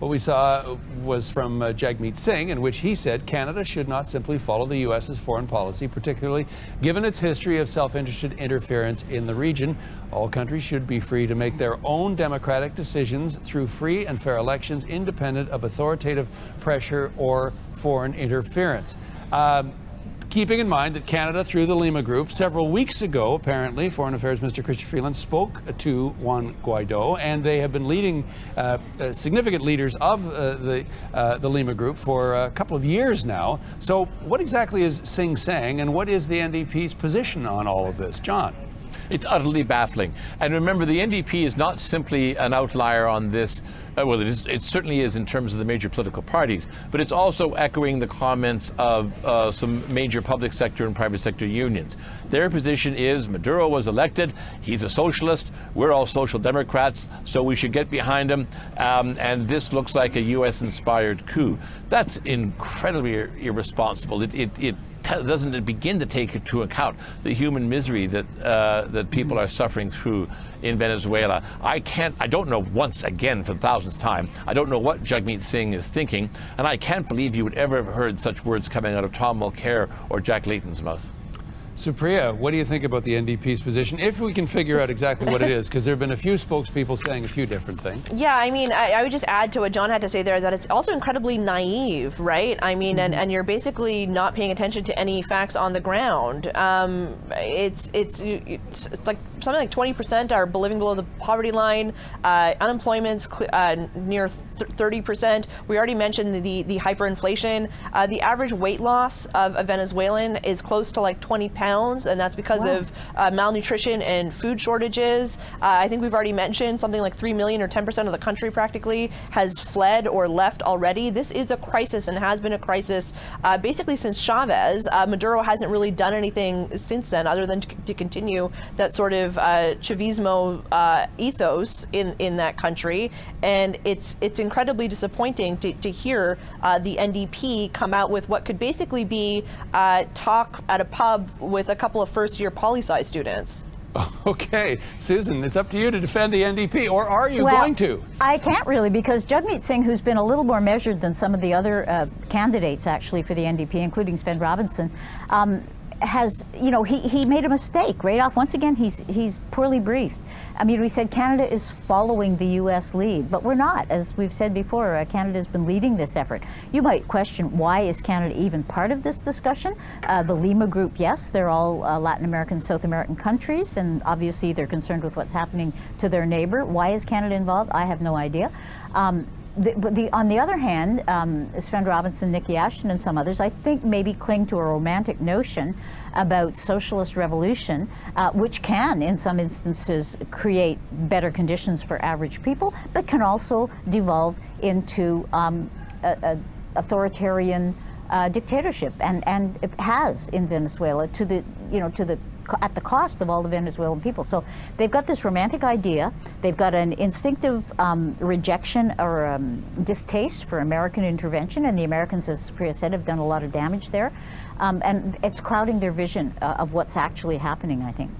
What we saw was from Jagmeet Singh, in which he said Canada should not simply follow the U.S.'s foreign policy, particularly given its history of self-interested interference in the region. All countries should be free to make their own democratic decisions through free and fair elections, independent of authoritative pressure or foreign interference. Keeping in mind that Canada, through the Lima Group, several weeks ago, apparently, Foreign Affairs Minister Chrystia Freeland spoke to Juan Guaido, and they have been leading significant leaders of the Lima Group for a couple of years now. So what exactly is Singh saying, and what is the NDP's position on all of this? John? It's utterly baffling. And remember, the NDP is not simply an outlier on this. Well, it certainly is in terms of the major political parties, but it's also echoing the comments of some major public sector and private sector unions. Their position is Maduro was elected, he's a socialist, we're all social democrats, so we should get behind him, and this looks like a US-inspired coup. That's incredibly irresponsible. It doesn't begin to take into account the human misery that people are suffering through in Venezuela. I don't know, once again for the thousandth time, I don't know what Jagmeet Singh is thinking, and I can't believe you would ever have heard such words coming out of Tom Mulcair or Jack Layton's mouth. Supriya, what do you think about the NDP's position, if we can figure out exactly what it is? Because there have been a few spokespeople saying a few different things. Yeah, I mean, I would just add to what John had to say there, that it's also incredibly naive, right? I mean, and you're basically not paying attention to any facts on the ground. It's like something like 20% are living below the poverty line. Unemployment's near 30%. We already mentioned the hyperinflation. The average weight loss of a Venezuelan is close to like 20 pounds, and that's because of malnutrition and food shortages. I think we've already mentioned something like 3 million or 10% of the country practically has fled or left already. This is a crisis and has been a crisis basically since Chavez. Maduro hasn't really done anything since then other than to continue that sort of Chavismo ethos in that country, and it's incredibly disappointing to hear the NDP come out with what could basically be talk at a pub with a couple of first-year poli-sci students. Okay, Susan, it's up to you to defend the NDP, or are you going to? I can't really, because Jagmeet Singh, who's been a little more measured than some of the other candidates actually for the NDP, including Sven Robinson, has, you know, he made a mistake right off. Once again, he's poorly briefed. I mean, we said Canada is following the U.S. lead, but we're not. As we've said before, Canada's been leading this effort. You might question, why is Canada even part of this discussion? The Lima Group, yes, they're all Latin American, South American countries, and obviously they're concerned with what's happening to their neighbor. Why is Canada involved? I have no idea. On the other hand, Sven Robinson, Nikki Ashton, and some others, I think maybe cling to a romantic notion about socialist revolution, which can, in some instances, create better conditions for average people, but can also devolve into authoritarian dictatorship, and it has in Venezuela at the cost of all the Venezuelan people. So they've got this romantic idea. They've got an instinctive rejection or distaste for American intervention, and the Americans, as Priya said, have done a lot of damage there. And it's clouding their vision of what's actually happening, I think.